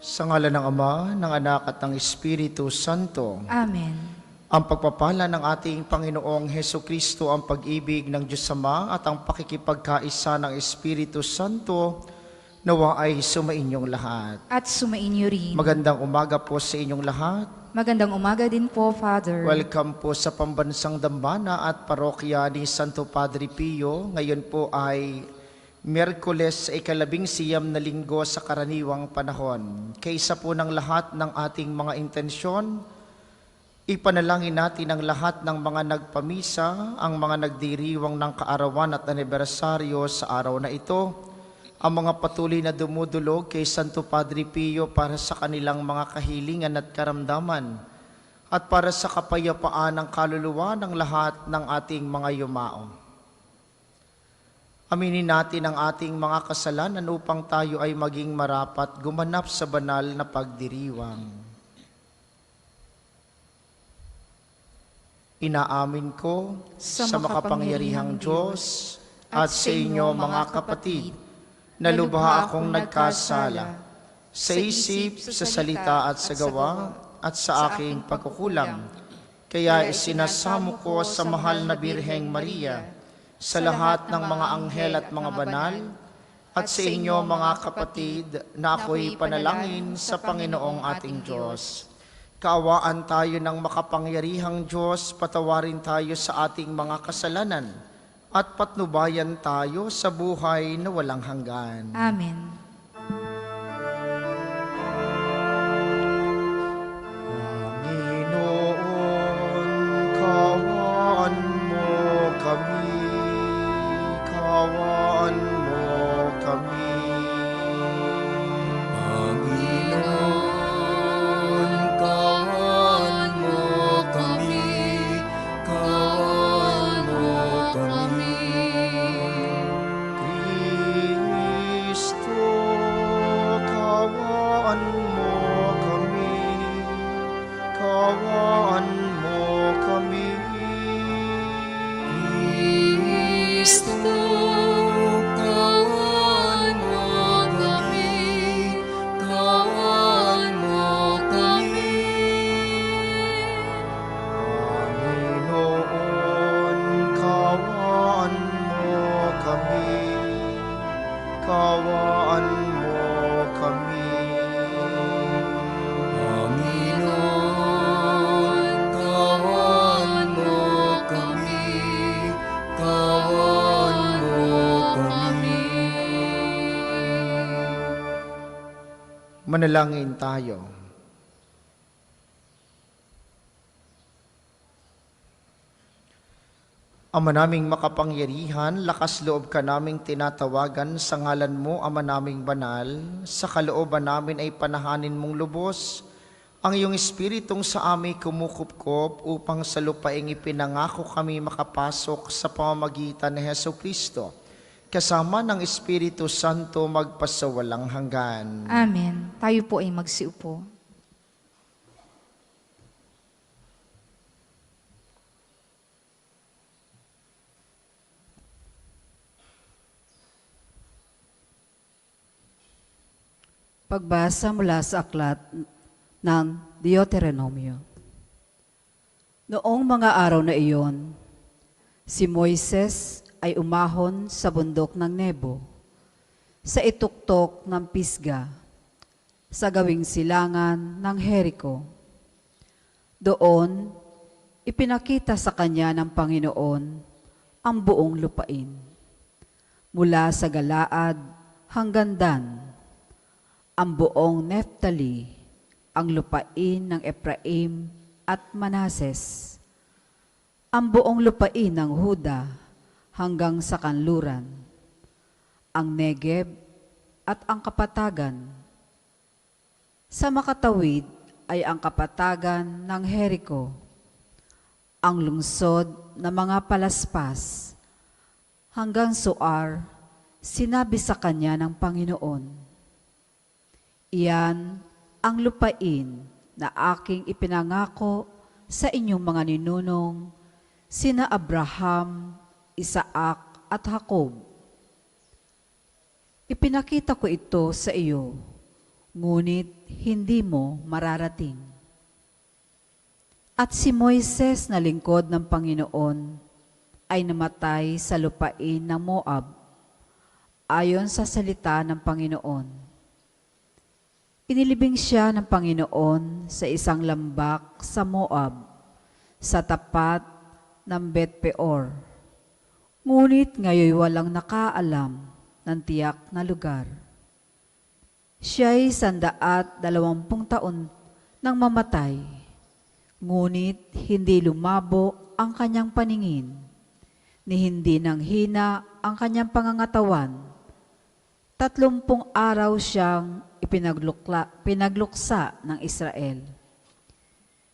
Sa ngala ng Ama, ng Anak at ng Espiritu Santo. Amen. Ang pagpapala ng ating Panginoong Hesukristo, ang pag-ibig ng Diyos Ama at ang pakikipagkaisa ng Espiritu Santo nawa ay sumainyong lahat. At sumainyo rin. Magandang umaga po sa inyong lahat. Magandang umaga din po, Father. Welcome po sa Pambansang Dambana at Parokya ni Santo Padre Pio. Ngayon po ay Miyerkules sa ika-11 na linggo sa karaniwang panahon. Kaysa po ng lahat ng ating mga intensyon, ipanalangin natin ang lahat ng mga nagpamisa, ang mga nagdiriwang ng kaarawan at anibersaryo sa araw na ito, ang mga patuloy na dumudulog kay Santo Padre Pio para sa kanilang mga kahilingan at karamdaman, at para sa kapayapaan ng kaluluwa ng lahat ng ating mga yumao. Aminin natin ang ating mga kasalanan upang tayo ay maging marapat gumanap sa banal na pagdiriwang. Inaamin ko sa makapangyarihang Diyos at sa inyo mga kapatid na lubha akong nagkasala sa isip, sa salita at sa gawa at sa aking pagkukulang. Kaya isinasamo ko sa mahal na Birheng Maria, sa lahat ng mga anghel at mga banal, at sa inyo mga kapatid na ako'y panalangin sa Panginoong ating Diyos. Kaawaan tayo ng makapangyarihang Diyos, patawarin tayo sa ating mga kasalanan, at patnubayan tayo sa buhay na walang hanggan. Amen. Panginoon, kaawaan mo kami. Kaawaan mo kami. Panginoon, kaawaan mo kami. Kaawaan mo kami. Kristo, kaawaan mo kami. Kaawaan mo kami. Kristo, kaawaan mo kami. Kaawaan mo kami. Panginoon, kaawaan mo kami. Kaawaan mo kami. Panginoon, kaawaan mo kami. Kaawaan mo kami. Manalangin tayo. Ama naming makapangyarihan, lakas loob ka naming tinatawagan sa ngalan mo, Ama naming banal. Sa kalooban namin ay panahanin mong lubos ang iyong espiritong sa amin kumukupkop upang sa lupaing ipinangako kami makapasok sa pamamagitan ni Hesukristo, kasama ng Espiritu Santo magpasawalang hanggan. Amen. Tayo po ay magsiupo. Pagbasa mula sa aklat ng Deuteronomio. Noong mga araw na iyon, si Moises ay umahon sa bundok ng Nebo, sa ituktok ng Pisga, sa gawing silangan ng Jericho. Doon, ipinakita sa kanya ng Panginoon ang buong lupain, mula sa Galaad hanggang Dan, ang buong Neftali, ang lupain ng Ephraim at Manases, ang buong lupain ng Huda hanggang sa kanluran, ang Negeb at ang kapatagan. Sa makatawid ay ang kapatagan ng Jericho, ang lungsod na mga palaspas, hanggang Soar, sinabi sa kanya ng Panginoon, iyan ang lupain na aking ipinangako sa inyong mga ninunong, sina Abraham, Isaac at Jacob. Ipinakita ko ito sa iyo ngunit hindi mo mararating. At si Moises na lingkod ng Panginoon ay namatay sa lupain ng Moab, ayon sa salita ng Panginoon. Inilibing siya ng Panginoon sa isang lambak sa Moab, sa tapat ng Bet-peor. Ngunit ngayon walang nakaalam ng tiyak na lugar. Siya'y 120 taon nang mamatay, ngunit hindi lumabo ang kanyang paningin, ni hindi nang hina ang kanyang pangangatawan. 30 araw siyang pinagluksa ng Israel.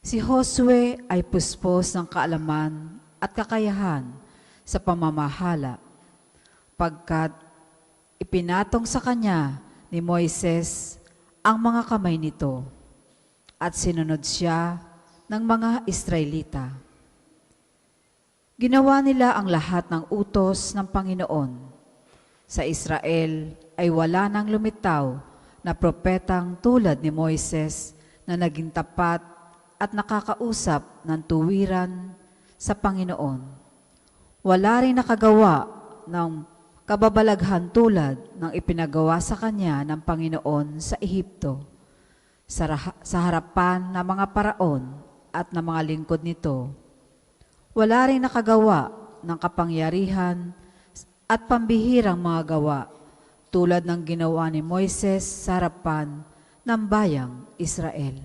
Si Josue ay puspos ng kaalaman at kakayahan sa pamamahala, pagkat ipinatong sa kanya ni Moises ang mga kamay nito, at sinunod siya ng mga Israelita. Ginawa nila ang lahat ng utos ng Panginoon. Sa Israel ay wala nang lumitaw na propetang tulad ni Moises na naging tapat at nakakausap ng tuwiran sa Panginoon. Wala rin nakagawa ng kababalaghan tulad ng ipinagawa sa kanya ng Panginoon sa Ehipto, sa harapan ng mga paraon at ng mga lingkod nito. Wala rin nakagawa ng kapangyarihan at pambihirang mga gawa tulad ng ginawa ni Moises sa harapan ng bayang Israel.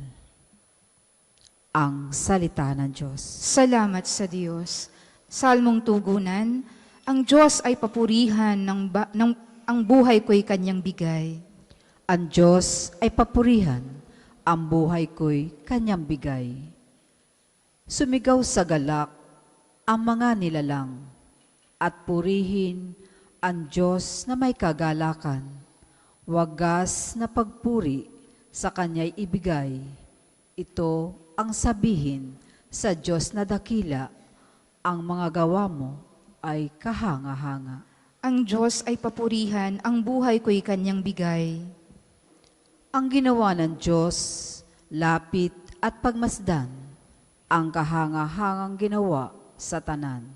Ang salita ng Diyos. Salamat sa Diyos. Salmong tugunan, ang Diyos ay papurihan ang buhay ko'y kanyang bigay. Ang Diyos ay papurihan, ang buhay ko'y kanyang bigay. Sumigaw sa galak ang mga nilalang, at purihin ang Diyos na may kagalakan. Wagas na pagpuri sa kanya'y ibigay. Ito ang sabihin sa Diyos na dakila, ang mga gawa mo ay kahanga-hanga. Ang Diyos ay papurihan, ang buhay ko'y kanyang bigay. Ang ginawa ng Diyos, lapit at pagmasdan, ang kahanga-hangang ginawa sa tanan.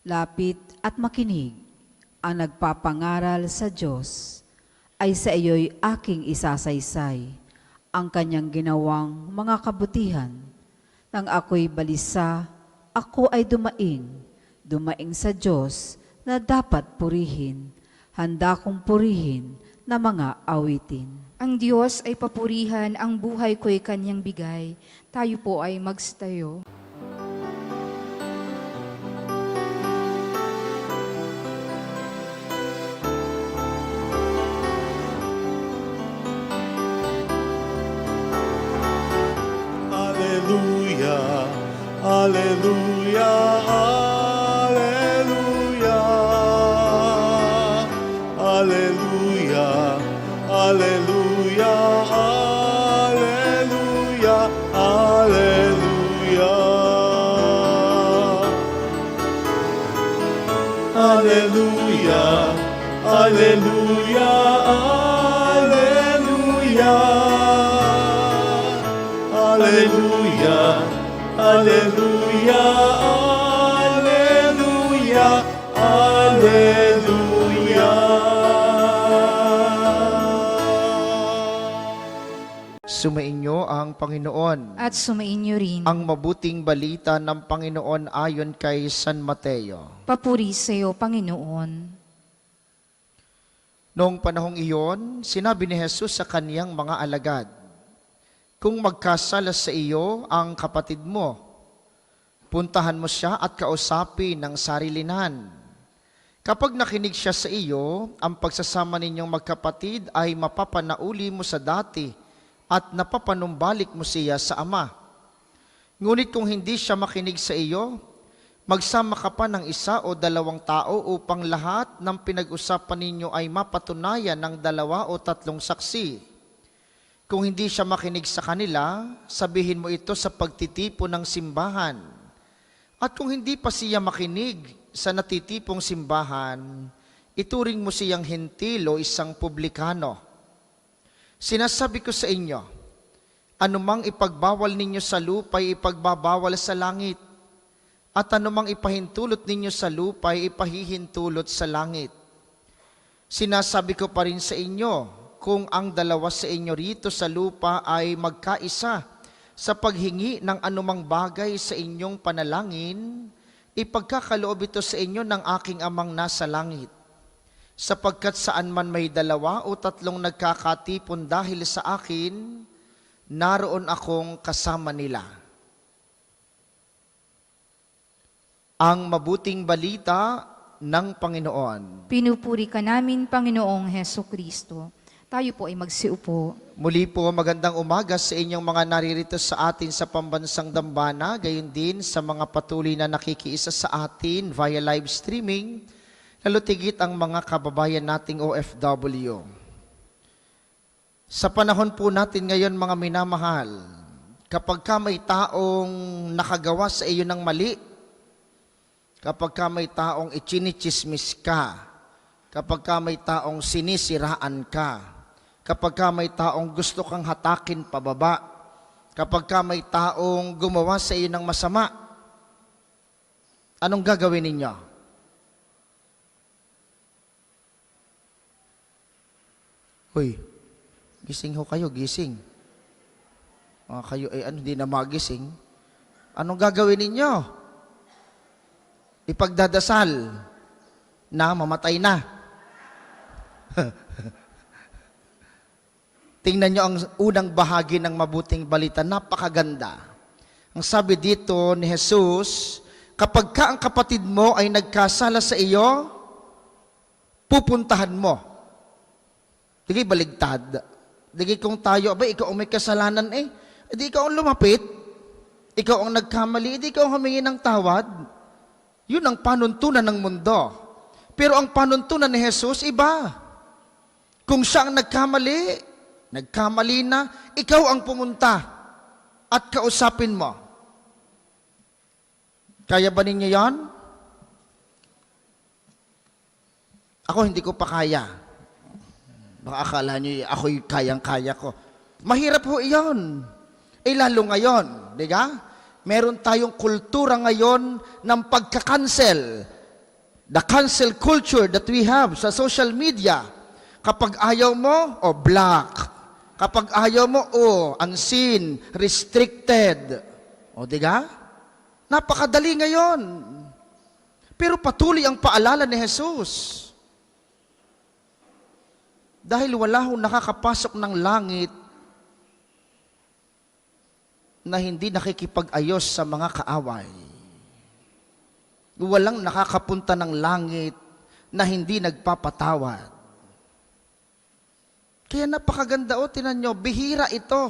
Lapit at makinig, ang nagpapangaral sa Diyos, ay sa iyo'y aking isasaysay, ang kanyang ginawang mga kabutihan. Nang ako'y balisa, ako ay dumaing sa Diyos na dapat purihin, handa kong purihin na mga awitin. Ang Diyos ay papurihan, ang buhay ko'y kanyang bigay. Tayo po ay magstayo. Alleluia, alleluia, alleluia, alleluia, alleluia, alleluia, alleluia. Alleluia, alleluia, alleluia. Alleluia, alleluia, alleluia, alleluia. Sumainyo ang Panginoon. At sumainyo rin. Ang mabuting balita ng Panginoon ayon kay San Mateo. Papuri sa iyo, Panginoon. Noong panahong iyon, sinabi ni Jesus sa kaniyang mga alagad, "Kung magkasala sa iyo ang kapatid mo, puntahan mo siya at kausapin ng sarilinan. Kapag nakinig siya sa iyo, ang pagsasama ninyong magkapatid ay mapapanauli mo sa dati at napapanumbalik mo siya sa Ama. Ngunit kung hindi siya makinig sa iyo, magsama ka pa ng 1 o 2 tao upang lahat ng pinag-usapan ninyo ay mapatunayan ng 2 o 3 saksi. Kung hindi siya makinig sa kanila, sabihin mo ito sa pagtitipon ng simbahan. At kung hindi pa siya makinig sa natitipong simbahan, ituring mo siyang hentil o isang publikano. Sinasabi ko sa inyo, anumang ipagbawal ninyo sa lupa ay ipagbabawal sa langit, at anumang ipahintulot ninyo sa lupa ay ipahihintulot sa langit. Sinasabi ko pa rin sa inyo, kung ang dalawa sa inyo rito sa lupa ay magkaisa sa paghingi ng anumang bagay sa inyong panalangin, ipagkakaloob ito sa inyo ng aking amang nasa langit. Sapagkat saan man may 2 o 3 nagkakatipon dahil sa akin, naroon akong kasama nila. Ang mabuting balita ng Panginoon. Pinupuri ka namin, Panginoong Heso Kristo. Tayo po ay magsiupo. Muli po, magandang umaga sa inyong mga naririto sa atin sa pambansang dambana, gayon din sa mga patuloy na nakikiisa sa atin via live streaming, lalo tigit ang mga kababayan nating OFW. Sa panahon po natin ngayon, mga minamahal, kapag ka may taong nakagawa sa iyo ng mali, kapag ka may taong ichinichismis ka, kapag ka may taong sinisiraan ka, kapag ka may taong gusto kang hatakin pababa, kapag ka may taong gumawa sa iyo ng masama, anong gagawin ninyo? Hoy, gising ho kayo, gising. Mga kayo ay hindi na magising. Anong gagawin ninyo? Ipagdadasal na mamatay na. Tingnan nyo ang unang bahagi ng mabuting balita, napakaganda. Ang sabi dito ni Jesus, kapag ka ang kapatid mo ay nagkasala sa iyo, pupuntahan mo. Digi baligtad. Digi kung tayo, abay, ikaw ang may kasalanan di ikaw ang lumapit, ikaw ang nagkamali, di ikaw ang humingi ng tawad. Yun ang panuntunan ng mundo. Pero ang panuntunan ni Jesus, iba. Kung siya ang nagkamali na, ikaw ang pumunta at kausapin mo. Kaya ba ninyo yan? Ako hindi ko pa kaya. Baka akala nyo, ako'y kayang-kaya ko. Mahirap ho iyon. Lalo ngayon, di ba? Meron tayong kultura ngayon ng pagka-cancel. The cancel culture that we have sa social media. Kapag ayaw mo, black. Kapag ayaw mo, unseen, restricted. Diga? Napakadali ngayon. Pero patuloy ang paalala ni Jesus. Dahil wala hong nakakapasok ng langit na hindi nakikipag-ayos sa mga kaaway. Walang nakakapunta ng langit na hindi nagpapatawad. Kaya napakaganda tinan nyo, bihira ito.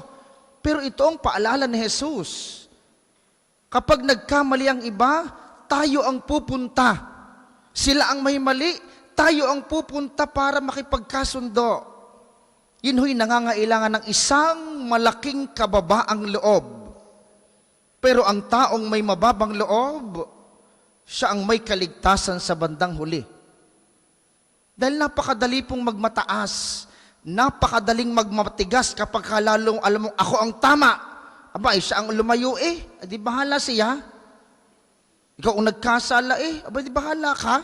Pero ito ang paalala ni Jesus. Kapag nagkamali ang iba, tayo ang pupunta. Sila ang may mali, tayo ang pupunta para makipagkasundo. Yun ho'y nangangailangan ng isang malaking kababaang loob. Pero ang taong may mababang loob, siya ang may kaligtasan sa bandang huli. Dahil napakadali pong magmataas, napakadaling magmatigas kapag lalong alam mo, ako ang tama. Siya ang lumayo di bahala siya. Ikaw ang nagkasala di bahala ka.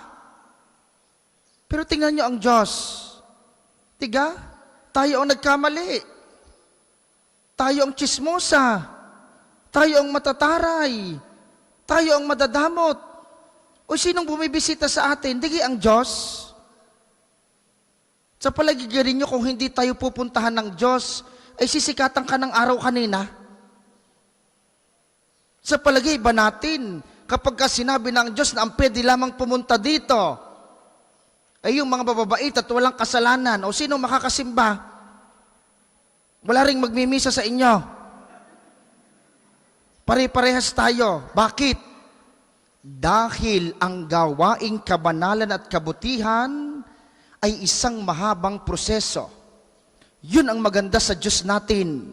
Pero tingnan nyo ang Diyos. Tayo ang nagkamali. Tayo ang tsismosa. Tayo ang matataray. Tayo ang madadamot. Sinong bumibisita sa atin? Digi ang Diyos. Sa palagigirin nyo, kung hindi tayo pupuntahan ng Diyos, ay sisikatan ka ng araw kanina. Sa palagay ba natin, kapag ka sinabi ng Diyos na ang pwede lamang pumunta dito, ay yung mga bababait at walang kasalanan, sino makakasimba? Wala ring magmimisa sa inyo. Pare-parehas tayo. Bakit? Dahil ang gawaing kabanalan at kabutihan ay isang mahabang proseso. Yun ang maganda sa Diyos natin.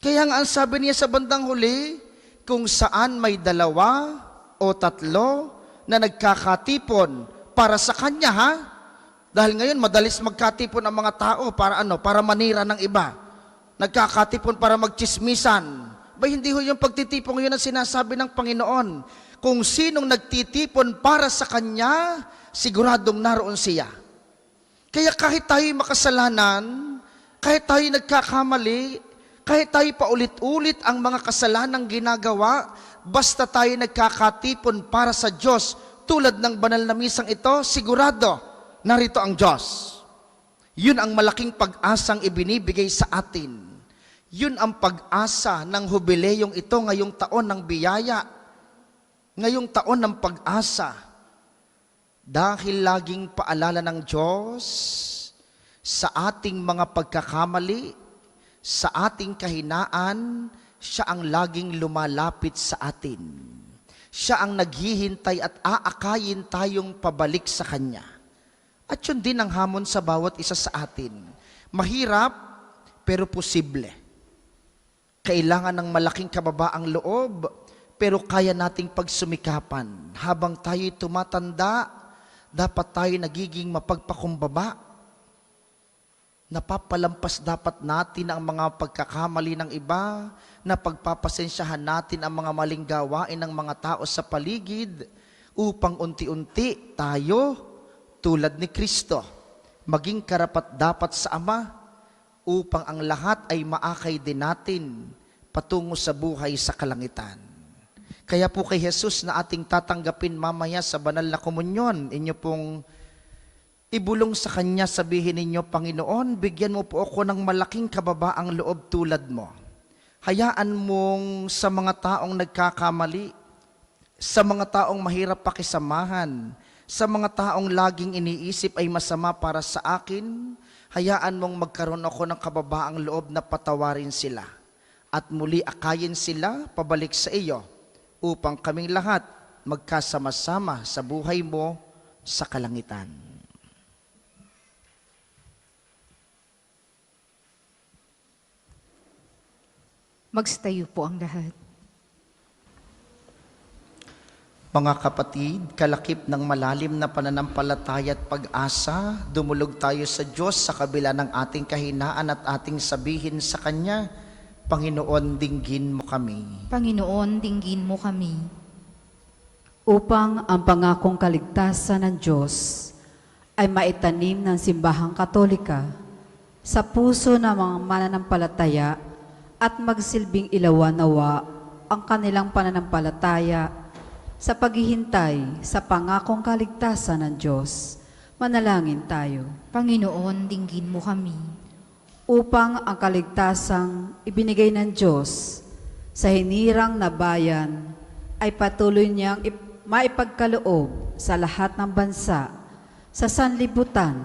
Kaya nga ang sabi niya sa bandang huli, kung saan may 2 o 3 na nagkakatipon para sa Kanya, 2 Dahil ngayon, madalis magkatipon ang mga tao para ano? Para manira ng iba. Nagkakatipon para magchismisan. Ba, hindi ho yung pagtitipon yun ang sinasabi ng Panginoon. Kung sinong nagtitipon para sa Kanya, siguradong naroon siya. Kaya kahit tayo makasalanan, kahit tayo nagkakamali, kahit tayo paulit-ulit ang mga kasalanang ginagawa, basta tayo nagkakatipon para sa Diyos, tulad ng banal na misang ito, sigurado, narito ang Diyos. Yun ang malaking pag-asang ibinibigay sa atin. Yun ang pag-asa ng hubileyong ito ngayong taon ng biyaya, ngayong taon ng pag-asa. Dahil laging paalala ng Diyos sa ating mga pagkakamali, sa ating kahinaan, siya ang laging lumalapit sa atin. Siya ang naghihintay at aakayin tayong pabalik sa Kanya. At yun din ang hamon sa bawat isa sa atin. Mahirap, pero posible. Kailangan ng malaking kababaang loob, pero kaya nating pagsumikapan. Habang tayo'y tumatanda, dapat tayo nagiging mapagpakumbaba. Napapalampas dapat natin ang mga pagkakamali ng iba, na pagpapasensyahan natin ang mga maling gawain ng mga tao sa paligid, upang unti-unti tayo, tulad ni Kristo, maging karapat-dapat sa Ama, upang ang lahat ay maakay din natin patungo sa buhay sa kalangitan. Kaya po kay Jesus na ating tatanggapin mamaya sa banal na komunyon, inyo pong ibulong sa Kanya, sabihin ninyo, Panginoon, bigyan mo po ako ng malaking kababaang loob tulad mo. Hayaan mong sa mga taong nagkakamali, sa mga taong mahirap pakisamahan, sa mga taong laging iniisip ay masama para sa akin, hayaan mong magkaroon ako ng kababaang loob na patawarin sila. At muli akayin sila pabalik sa iyo, upang kaming lahat magkasama-sama sa buhay mo sa kalangitan. Magstayo po ang lahat. Mga kapatid, kalakip ng malalim na pananampalataya at pag-asa, dumulog tayo sa Diyos sa kabila ng ating kahinaan at ating sabihin sa Kanya, Panginoon, dinggin mo kami. Panginoon, dinggin mo kami. Upang ang pangakong kaligtasan ng Diyos ay maitanim ng simbahang katolika sa puso ng mga mananampalataya at magsilbing ilawan nawa ang kanilang pananampalataya sa paghihintay sa pangakong kaligtasan ng Diyos. Manalangin tayo. Panginoon, dinggin mo kami. Upang ang kaligtasang ibinigay ng Diyos sa hinirang na bayan ay patuloy niyang maipagkaloob sa lahat ng bansa, sa sanlibutan,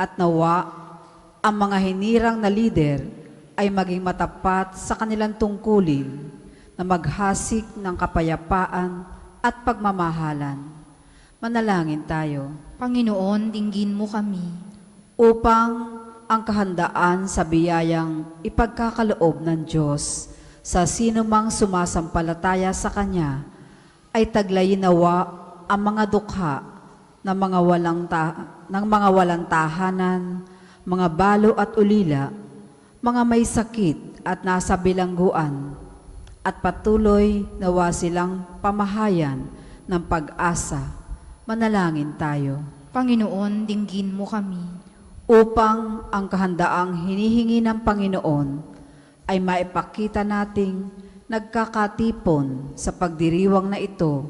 at nawa ang mga hinirang na lider ay maging matapat sa kanilang tungkulin na maghasik ng kapayapaan at pagmamahalan. Manalangin tayo. Panginoon, dinggin mo kami. Upang ang kahandaan sa biyayang ipagkakaloob ng Diyos sa sinumang sumasampalataya sa Kanya ay taglayin nawa ang mga dukha ng mga walang tahanan, mga balo at ulila, mga may sakit at nasa bilangguan, at patuloy nawa silang pamahayan ng pag-asa. Manalangin tayo. Panginoon, dinggin mo kami. Upang ang kahandaang hinihingi ng Panginoon ay maipakita nating nagkakatipon sa pagdiriwang na ito,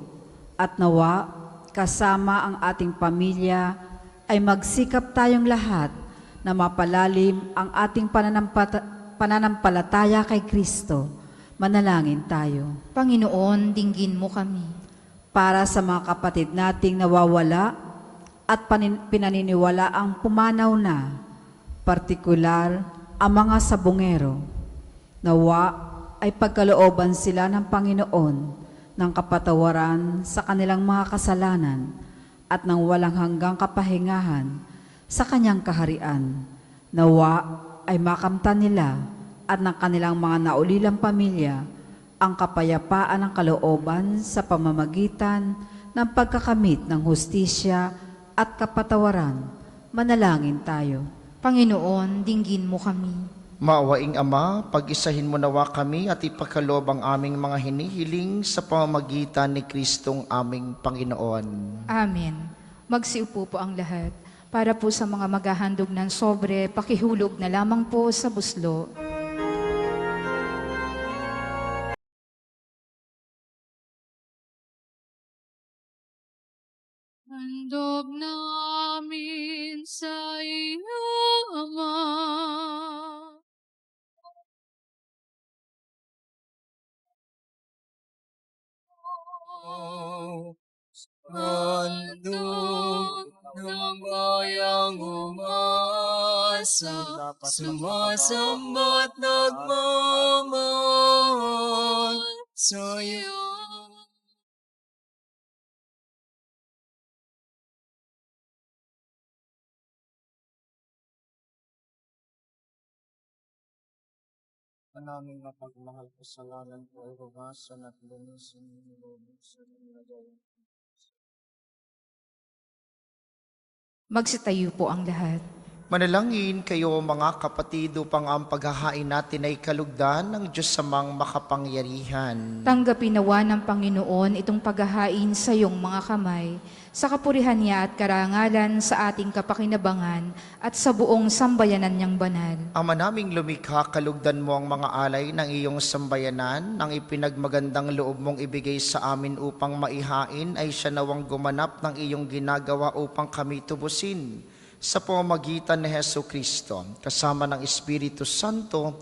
at nawa kasama ang ating pamilya ay magsikap tayong lahat na mapalalim ang ating pananampalataya kay Kristo. Manalangin tayo. Panginoon, dinggin mo kami. Para sa mga kapatid nating nawawala at pinaniniwala ang pumanaw na, partikular ang mga sabungero, nawa ay pagkalooban sila ng Panginoon ng kapatawaran sa kanilang mga kasalanan at ng walang hanggang kapahingahan sa Kanyang kaharian. Nawa ay makamtan nila at ng kanilang mga naulilang pamilya ang kapayapaan ng kalooban sa pamamagitan ng pagkakamit ng hustisya at kapatawaran Manalangin tayo. Panginoon, dinggin mo kami. Maawaing Ama, pag-isahin mo nawa kami at ipagkaloob ang aming mga hinihiling sa pamamagitan ni Kristong aming Panginoon. Amen. Magsiupo po ang lahat. Para po sa mga maghahandog ng sobre, pakihulog na lamang po sa buslo. Handog namin sa iyo, Ama. Handog ng bayang umasa, sumasamba't nagmamahal sa iyo. Manaming mapagmahal kasalanan ko ay hugasan at lunisin mo sa mga gayon. Magsitayo po ang lahat. Manalangin kayo mga kapatid upang ang paghahain natin ay kalugdan ng Diyos samang makapangyarihan. Tanggapin nawa ng Panginoon itong paghahain sa iyong mga kamay, sa kapurihan niya at karangalan sa ating kapakinabangan at sa buong sambayanan niyang banal. Ama naming lumikha, kalugdan mo ang mga alay ng iyong sambayanan, ang ipinagmagandang loob mong ibigay sa amin upang maihain ay siya nawang gumanap ng iyong ginagawa upang kami tubusin. Sa pamamagitan ni Hesu Kristo, kasama ng Espiritu Santo,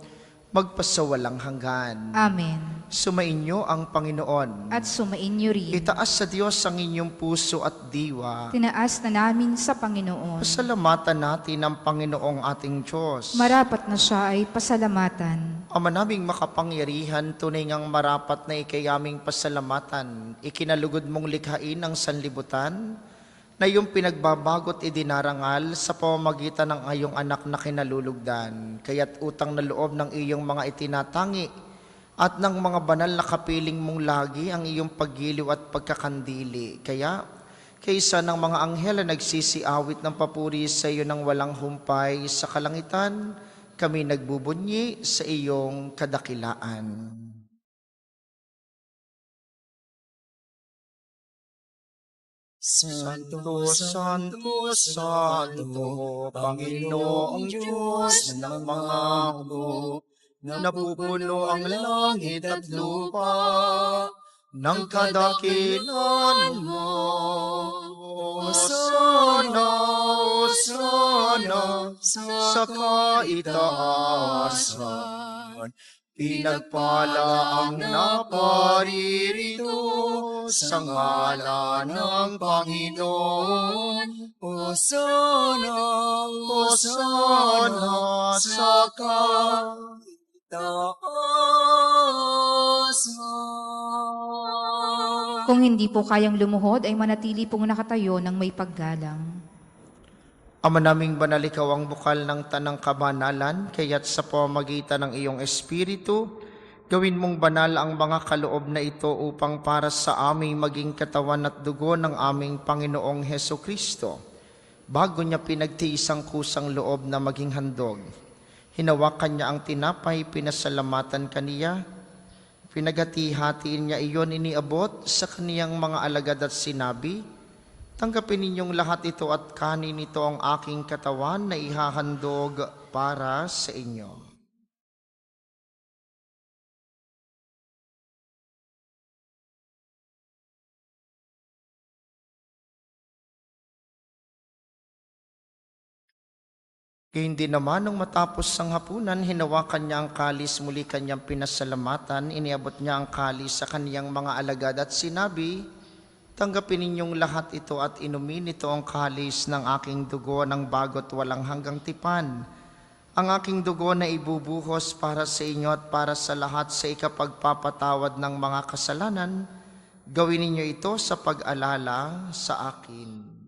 magpasawalang hanggan. Amen. Sumainyo ang Panginoon. At sumainyo rin. Itaas sa Diyos ang inyong puso at diwa. Tinaas na namin sa Panginoon. Pasalamatan natin ang Panginoong ating Diyos. Marapat na siya ay pasalamatan. Ama naming makapangyarihan, tunay ngang marapat na ikayaming pasalamatan. Ikinalugod mong likhain ang sanlibutan, na iyong pinagbabagot idinarangal sa pamamagitan ng iyong anak na kinalulugdan. Kaya't utang na loob ng iyong mga itinatangi at ng mga banal na kapiling mong lagi ang iyong paggiliw at pagkakandili. Kaya, kaysa ng mga anghel na nagsisiawit ng papuri sa iyo ng walang humpay sa kalangitan, kami nagbubunyi sa iyong kadakilaan. Santo, Santo, Santo, Panginoong Diyos ng mga hukbo, napupuno ang langit at lupa ng kadakilan mo. Hosana, Hosana, sa kaitaasan. Pinagpala ang naparirito sa ngalan ng Panginoon. Hosana, Hosana, sa kaitaasan. Kung hindi po kayang lumuhod, ay manatili pong nakatayo ng may paggalang. Ama naming banal, ikaw ang bukal ng tanang kabanalan, kaya't sa pamamagitan ng iyong Espiritu, gawin mong banal ang mga kaloob na ito upang para sa aming maging katawan at dugo ng aming Panginoong Heso Kristo. Bago niya pinagtiis ang kusang loob na maging handog, hinawakan niya ang tinapay, pinasalamatan kaniya, pinagati-hatiin niya iyon, iniabot sa kaniyang mga alagad at sinabi, tanggapin ninyong lahat ito at kanin ito ang aking katawan na ihahandog para sa inyo. Gayun din naman, nung matapos ang hapunan, hinawakan niya ang kalis, muli kanyang pinasalamatan, iniabot niya ang kalis sa kaniyang mga alagad at sinabi, tanggapin ninyong lahat ito at inumin ito ang kalis ng aking dugo ng bago't walang hanggang tipan. Ang aking dugo na ibubuhos para sa inyo at para sa lahat sa ikapagpapatawad ng mga kasalanan. Gawin ninyo ito sa pag-alala sa akin.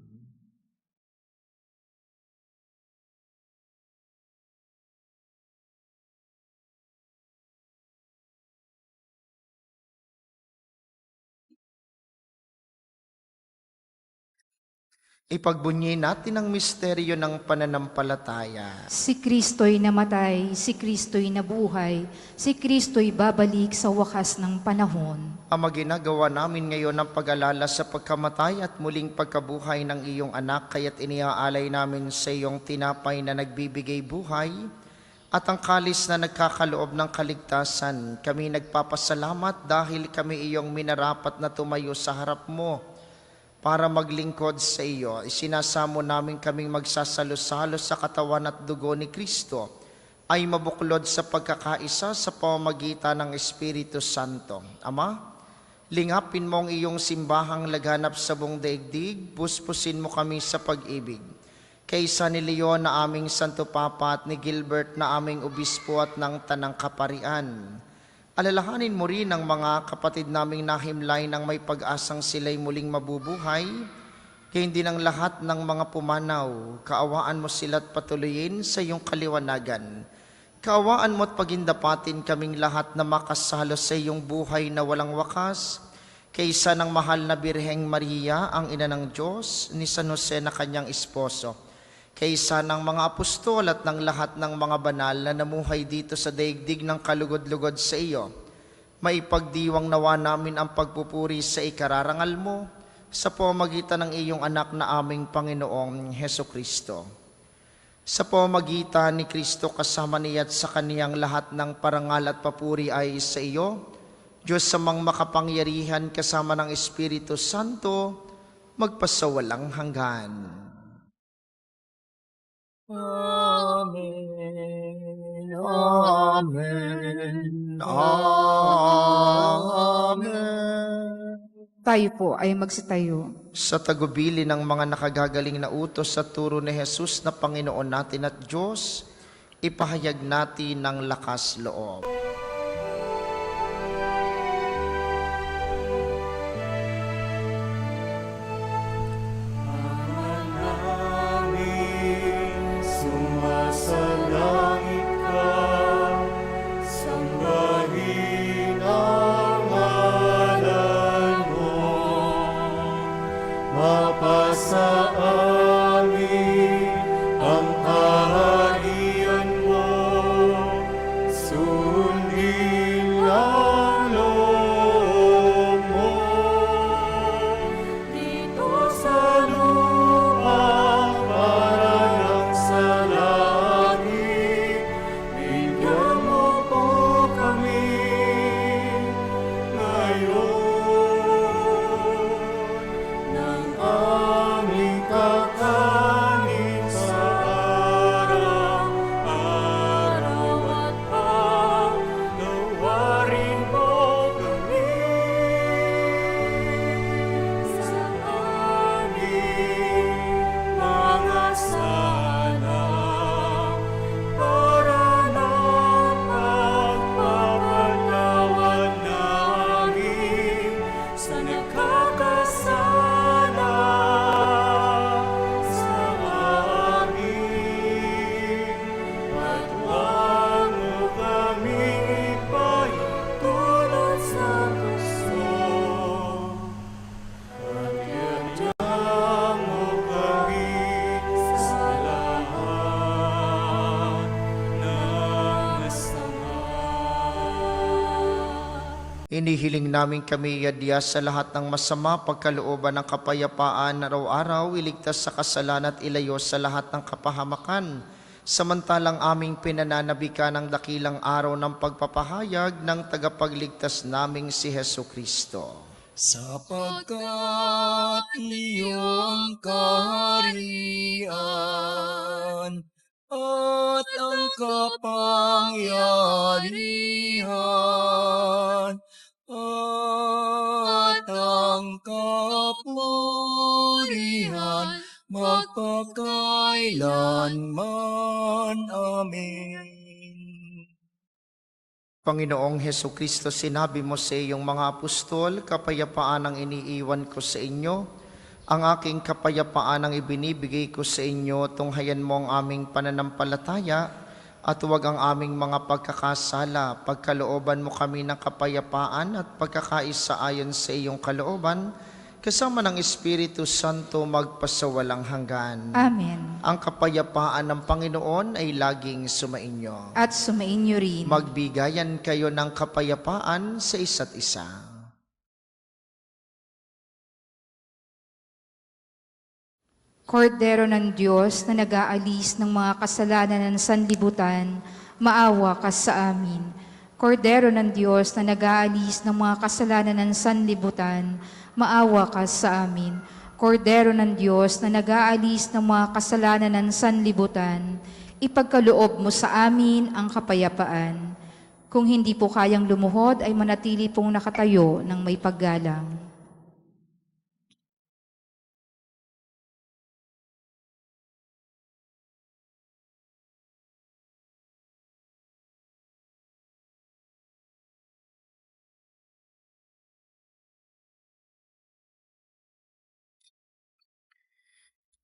Ipagbunyi natin ang misteryo ng pananampalataya. Si Kristo'y namatay, si Kristo'y nabuhay, si Kristo'y babalik sa wakas ng panahon. Ama, ginagawa namin ngayon ang pag-alala sa pagkamatay at muling pagkabuhay ng iyong anak, kaya't iniaalay namin sa iyong tinapay na nagbibigay buhay at ang kalis na nagkakaloob ng kaligtasan. Kami nagpapasalamat dahil kami iyong minarapat na tumayo sa harap mo para maglingkod sa iyo. Isinasamo namin kaming magsasalo-salo sa katawan at dugo ni Kristo ay mabuklod sa pagkakaisa sa pamamagitan ng Espiritu Santo. Ama, lingapin mo ang iyong simbahang laganap sa buong daigdig, puspusin mo kami sa pag-ibig. Kaysa ni Leon na aming Santo Papa at ni Gilbert na aming Obispo at ng Tanang Kaparian, alalahanin mo rin ang mga kapatid naming nahimlay ng may pag-asang sila'y muling mabubuhay, kaya hindi ng lahat ng mga pumanaw, kaawaan mo sila't patuloyin sa iyong kaliwanagan. Kaawaan mo at pagindapatin kaming lahat na makasalo sa iyong buhay na walang wakas, kaysa ng mahal na Birheng Maria, ang ina ng Diyos, ni San Jose na kanyang esposo, kaysa ng mga apostol at ng lahat ng mga banal na namuhay dito sa daigdig ng kalugod-lugod sa iyo, maipagdiwang nawa namin ang pagpupuri sa ikararangal mo sa pamamagitan ng iyong anak na aming Panginoong Heso Kristo. Sa pamamagitan ni Kristo kasama niya at sa kaniyang lahat ng parangal at papuri ay sa iyo, Diyos samang makapangyarihan kasama ng Espiritu Santo, magpasawalang hanggan. Amen. Amen. Amen. Tayo po ay magsitayo. Sa tagubili ng mga nakagagaling na utos sa turo ni Jesus na Panginoon natin at Diyos, ipahayag natin ng lakas loob. Sumasalangit ka, sambahin ang ngalan mo, mapasa amin ang kaharian mo, sundin ang loob mo, dito sa lupa para lang sa langit, bigyan mo po kami ngayon ng aming kakanin sa araw-araw at paglawarin mo kami sa aming mga sala para na pagpapatawad namin sa nagkakasala sa amin, at huwag mo kaming ipahintulot sa gusto, at iadya mo kami sa lahat ng masama. Inihiling namin kami iadya sa lahat ng masama, pagkalooban ng kapayapaan araw-araw, iligtas sa kasalan at ilayo sa lahat ng kapahamakan. Samantalang aming pinananabikan ang dakilang araw ng pagpapahayag ng tagapagligtas naming si Heso Kristo. sapagkat iyong kaharian at ang kapangyarihan at ang kapurihan magpakailanman. Amen. Panginoong Heso Kristo, sinabi mo sa iyong mga apostol, kapayapaan ang iniiwan ko sa inyo, ang aking kapayapaan ang ibinibigay ko sa inyo, tunghayan mo ang aming pananampalataya at huwag ang aming mga pagkakasala. Pagkalooban mo kami ng kapayapaan at pagkakaisa ayon sa iyong kalooban, kasama ng Espiritu Santo magpasawalang hanggan. Amen. Ang kapayapaan ng Panginoon ay laging sumainyo. At sumainyo rin. Magbigayan kayo ng kapayapaan sa isa't isa. Kordero ng Diyos na nag-aalis ng mga kasalanan ng sanlibutan, maawa ka sa amin. Kordero ng Diyos na nag-aalis ng mga kasalanan ng sanlibutan, maawa ka sa amin. Kordero ng Diyos na nag-aalis ng mga kasalanan ng sanlibutan, ipagkaloob mo sa amin ang kapayapaan. Kung hindi po kayang lumuhod, ay manatili pong nakatayo ng may paggalang.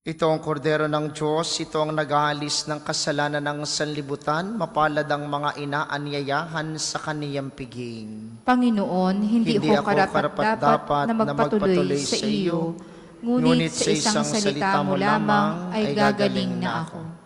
Ito ang kordero ng Diyos, ito ang nag-aalis ng kasalanan ng sanlibutan, mapalad ang mga inaanyayahan sa kaniyang piging. Panginoon, hindi Hindi ako ako karapat-dapat na magpatuloy sa iyo, ngunit sa isang salita mo lamang ay gagaling na ako.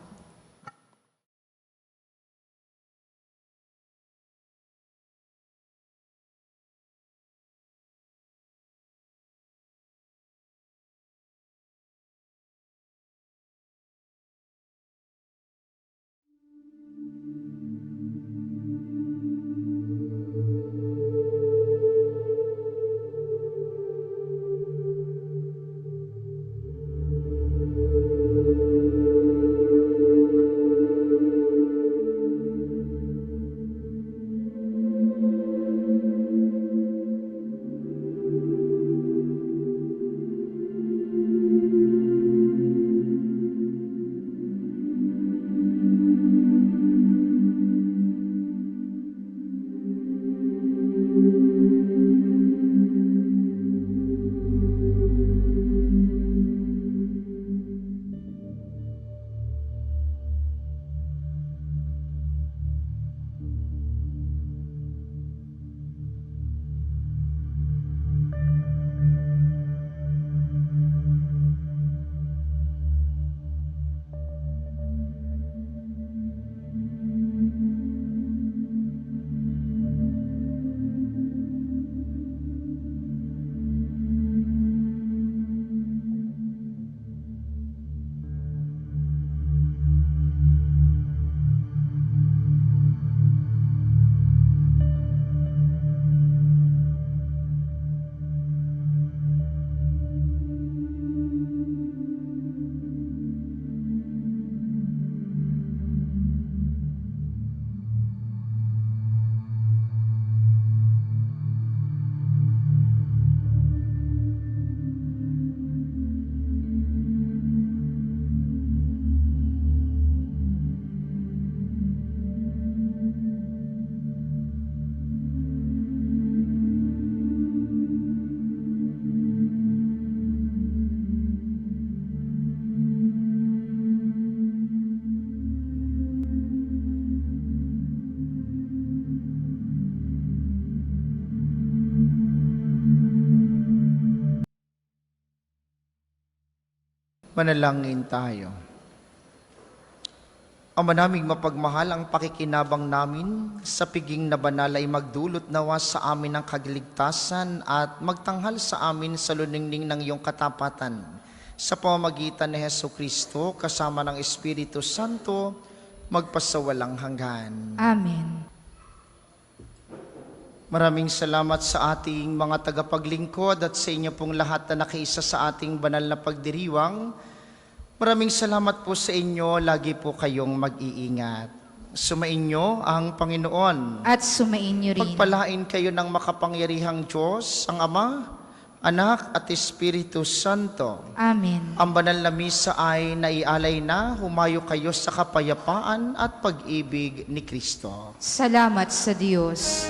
Manalangin tayo. Ama naming mapagmahal, ang pakikinabang namin sa piging na banal ay magdulot nawa sa amin ng kaligtasan at magtanghal sa amin sa luningning ng iyong katapatan. Sa pamamagitan ni Hesukristo, kasama ng Espiritu Santo, magpasawalang hanggan. Amen. Maraming salamat sa ating mga tagapaglingkod at sa inyo pong lahat na nakiisa sa ating banal na pagdiriwang. Maraming salamat po sa inyo, lagi po kayong mag-iingat. Sumainyo ang Panginoon. At sumainyo rin. Pagpalain kayo ng makapangyarihang Diyos, ang Ama, Anak at Espiritu Santo. Amen. Ang banal na misa ay naialay na, humayo kayo sa kapayapaan at pag-ibig ni Kristo. Salamat sa Diyos.